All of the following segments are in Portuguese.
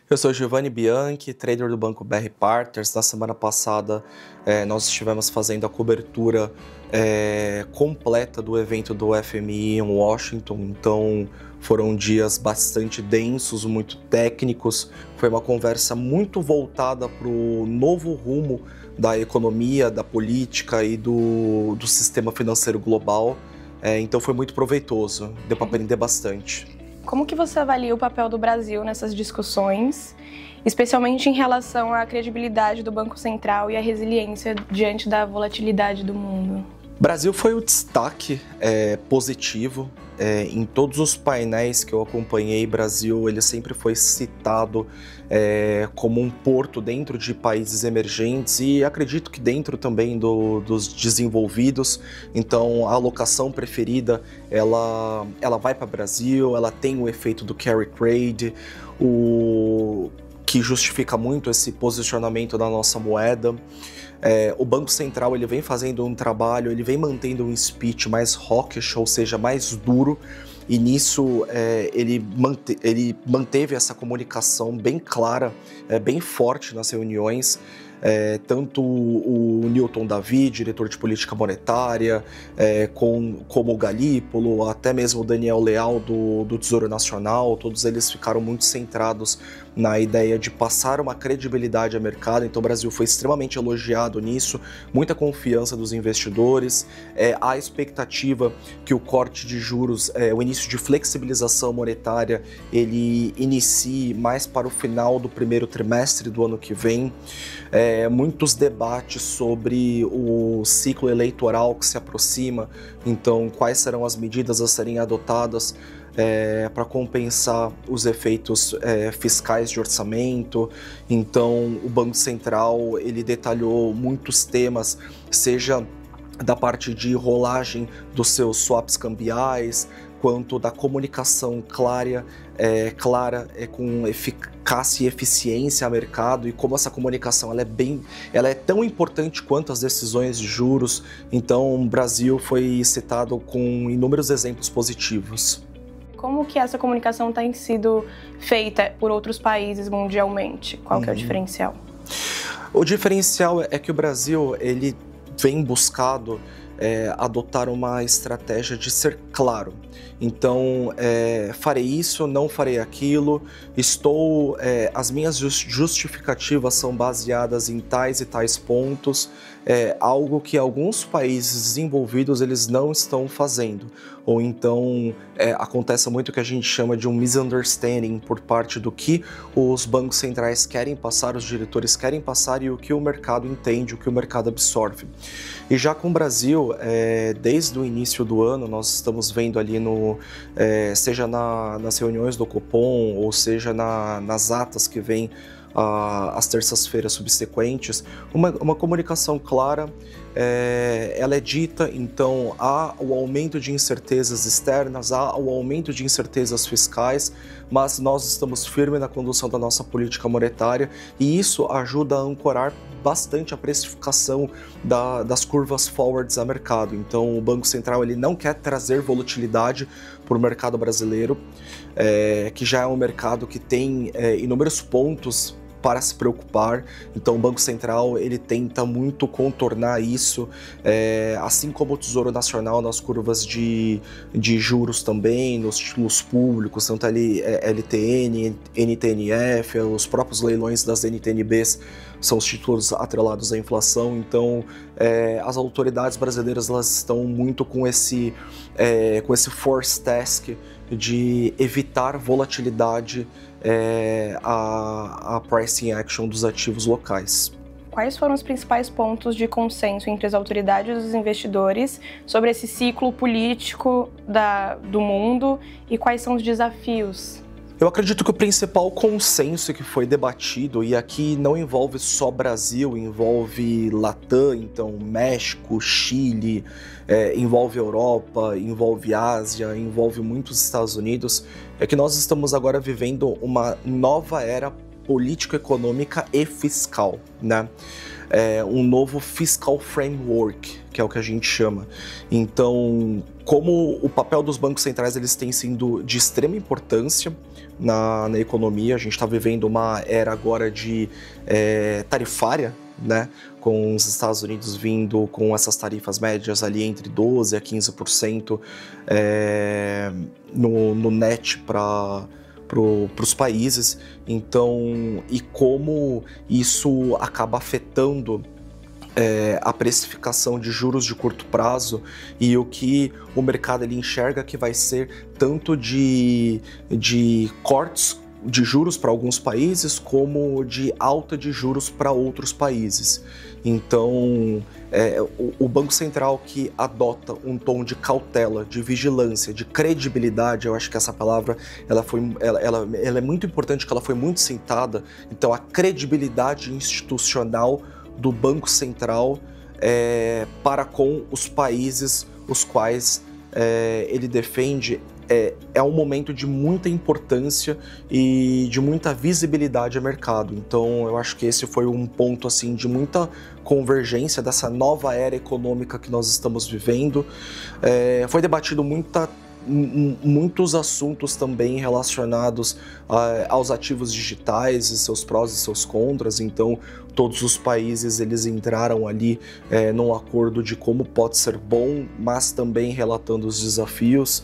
Eu sou Giovanni Bianchi, trader do Banco BR Partners. Na semana passada, nós estivemos fazendo a cobertura completa do evento do FMI em Washington, então foram dias bastante densos, muito técnicos. Foi uma conversa muito voltada para o novo rumo da economia, da política e do sistema financeiro global. Então foi muito proveitoso, deu para aprender bastante. Como que você avalia o papel do Brasil nessas discussões, especialmente em relação à credibilidade do Banco Central e à resiliência diante da volatilidade do mundo? Brasil foi o destaque positivo. Em todos os painéis que eu acompanhei, Brasil ele sempre foi citado como um porto dentro de países emergentes e acredito que dentro também dos desenvolvidos. Então a alocação preferida ela vai para o Brasil, ela tem o efeito do carry trade, que justifica muito esse posicionamento da nossa moeda. O Banco Central ele vem fazendo um trabalho, ele vem mantendo um speech mais hawkish, ou seja, mais duro, e nisso ele manteve essa comunicação bem clara, bem forte nas reuniões. Tanto o Newton Davi, diretor de política monetária, como o Galípolo, até mesmo o Daniel Leal do Tesouro Nacional, todos eles ficaram muito centrados na ideia de passar uma credibilidade ao mercado. Então o Brasil foi extremamente elogiado nisso, muita confiança dos investidores, a expectativa que o corte de juros, o início de flexibilização monetária, ele inicie mais para o final do primeiro trimestre do ano que vem. Muitos debates sobre o ciclo eleitoral que se aproxima, então quais serão as medidas a serem adotadas para compensar os efeitos fiscais de orçamento. Então o Banco Central ele detalhou muitos temas, seja da parte de rolagem dos seus swaps cambiais, quanto da comunicação clara, com eficácia e eficiência ao mercado, e como essa comunicação ela é tão importante quanto as decisões de juros. Então o Brasil foi citado com inúmeros exemplos positivos. Como que essa comunicação tem sido feita por outros países mundialmente? Qual que é o diferencial? O diferencial é que o Brasil ele vem buscado adotar uma estratégia de ser claro. Então, farei isso, não farei aquilo, as minhas justificativas são baseadas em tais e tais pontos, algo que alguns países desenvolvidos eles não estão fazendo. Ou então, acontece muito o que a gente chama de um misunderstanding por parte do que os bancos centrais querem passar, os diretores querem passar e o que o mercado entende, o que o mercado absorve. E já com o Brasil, desde o início do ano, nós estamos vendo ali seja nas reuniões do Copom, ou seja nas atas que vêm às terças-feiras subsequentes, uma comunicação clara, ela é dita. Então há o aumento de incertezas externas, há o aumento de incertezas fiscais, mas nós estamos firmes na condução da nossa política monetária e isso ajuda a ancorar bastante a precificação das curvas forwards a mercado. Então o Banco Central ele não quer trazer volatilidade para o mercado brasileiro, que já é um mercado que tem inúmeros pontos para se preocupar. Então o Banco Central ele tenta muito contornar isso, assim como o Tesouro Nacional nas curvas de juros também, nos títulos públicos, tanto LTN, NTNF, os próprios leilões das NTNBs são os títulos atrelados à inflação. Então as autoridades brasileiras elas estão muito com esse force task de evitar volatilidade a pricing action dos ativos locais. Quais foram os principais pontos de consenso entre as autoridades e os investidores sobre esse ciclo político do mundo e quais são os desafios? Eu acredito que o principal consenso que foi debatido, e aqui não envolve só Brasil, envolve Latam, então México, Chile, envolve Europa, envolve Ásia, envolve muitos Estados Unidos, é que nós estamos agora vivendo uma nova era político-econômica e fiscal, né? Um novo fiscal framework, que é o que a gente chama. Então, como o papel dos bancos centrais eles tem sido de extrema importância, na economia. A gente está vivendo uma era agora de tarifária, né, com os Estados Unidos vindo com essas tarifas médias ali entre 12% a 15% no net para os países. Então, e como isso acaba afetando a precificação de juros de curto prazo e o que o mercado ele enxerga que vai ser tanto de cortes de juros para alguns países como de alta de juros para outros países. Então, o Banco Central que adota um tom de cautela, de vigilância, de credibilidade, eu acho que essa palavra ela é muito importante, que ela foi muito citada. Então, a credibilidade institucional do Banco Central para com os países os quais ele defende é um momento de muita importância e de muita visibilidade ao mercado. Então, eu acho que esse foi um ponto assim de muita convergência dessa nova era econômica que nós estamos vivendo. Foi debatido muitos assuntos também relacionados aos ativos digitais e seus prós e seus contras. Então, todos os países eles entraram ali num acordo de como pode ser bom, mas também relatando os desafios.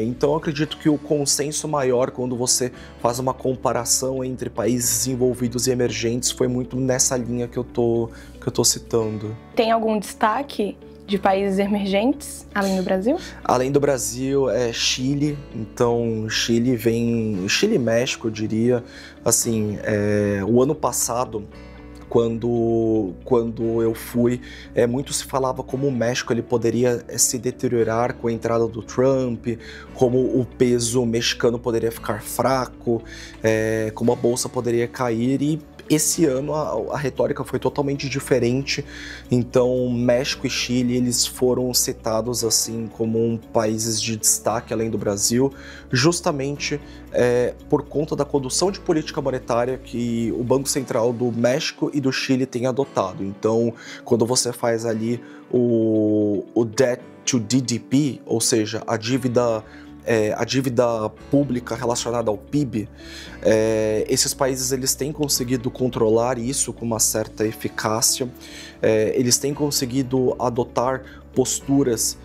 Então, eu acredito que o consenso maior quando você faz uma comparação entre países desenvolvidos e emergentes foi muito nessa linha que eu tô citando. Tem algum destaque de países emergentes, além do Brasil? Além do Brasil, Chile. Então, Chile e México, eu diria. Assim, o ano passado, quando eu fui, muito se falava como o México ele poderia se deteriorar com a entrada do Trump, como o peso mexicano poderia ficar fraco, como a bolsa poderia cair, e esse ano a retórica foi totalmente diferente. Então, México e Chile eles foram citados assim como países de destaque além do Brasil, justamente por conta da condução de política monetária que o Banco Central do México e do Chile tem adotado. Então, quando você faz ali o debt to GDP, ou seja, a dívida pública relacionada ao PIB, esses países eles têm conseguido controlar isso com uma certa eficácia, eles têm conseguido adotar posturas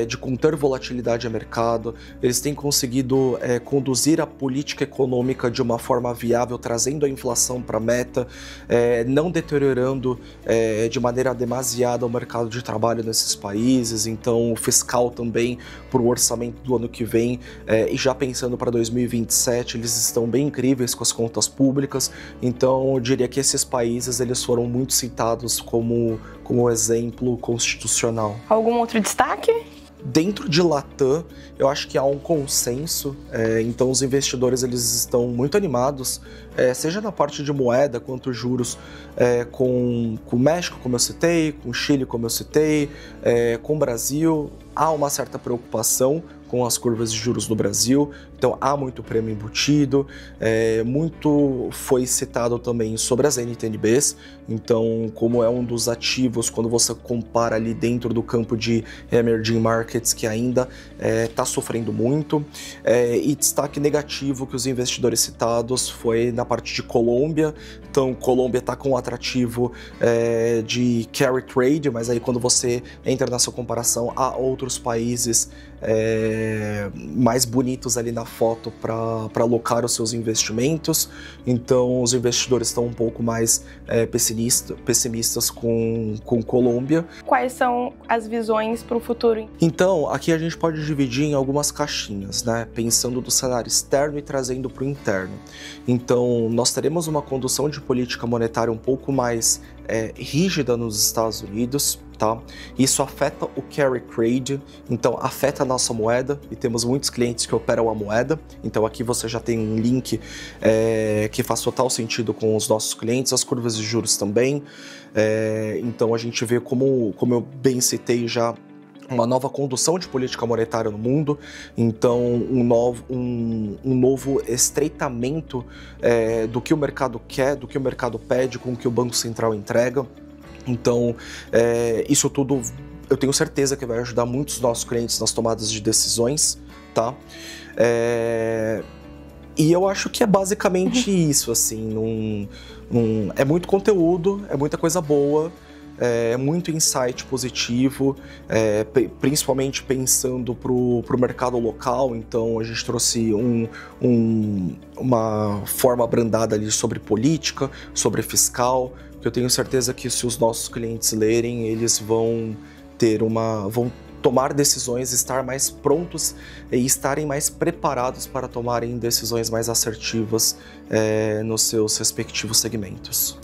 de conter volatilidade a mercado, eles têm conseguido conduzir a política econômica de uma forma viável, trazendo a inflação para a meta, não deteriorando de maneira demasiada o mercado de trabalho nesses países. Então, o fiscal também, para o orçamento do ano que vem, e já pensando para 2027, eles estão bem incríveis com as contas públicas. Então, eu diria que esses países eles foram muito citados como exemplo constitucional. Algum outro destaque? Dentro de Latam, eu acho que há um consenso, então os investidores eles estão muito animados, seja na parte de moeda quanto juros, com o México, como eu citei, com o Chile, como eu citei, com o Brasil. Há uma certa preocupação com as curvas de juros do Brasil, então há muito prêmio embutido, muito foi citado também sobre as NTNBs, então como é um dos ativos, quando você compara ali dentro do campo de emerging markets, que ainda está sofrendo muito, e destaque negativo que os investidores citados foi na parte de Colômbia. Então Colômbia está com um atrativo de carry trade, mas aí quando você entra nessa comparação, há outros países mais bonitos ali na foto para alocar os seus investimentos. Então os investidores estão um pouco mais pessimistas com Colômbia. Quais são as visões para o futuro? Então aqui a gente pode dividir em algumas caixinhas, né? Pensando do cenário externo e trazendo para o interno. Então nós teremos uma condução de política monetária um pouco mais rígida nos Estados Unidos. Tá? Isso afeta o carry trade, então afeta a nossa moeda, e temos muitos clientes que operam a moeda. Então aqui você já tem um link que faz total sentido com os nossos clientes, as curvas de juros também. Então a gente vê como eu bem citei já, uma nova condução de política monetária no mundo, então um novo estreitamento do que o mercado quer, do que o mercado pede com o que o Banco Central entrega. Então, isso tudo eu tenho certeza que vai ajudar muitos nossos clientes nas tomadas de decisões, tá? E eu acho que é basicamente isso, assim, é muito conteúdo, é muita coisa boa, é muito insight positivo, principalmente pensando para o mercado local. Então a gente trouxe uma forma abrandada ali sobre política, sobre fiscal, que eu tenho certeza que se os nossos clientes lerem, eles vão tomar decisões, estar mais prontos e estarem mais preparados para tomarem decisões mais assertivas nos seus respectivos segmentos.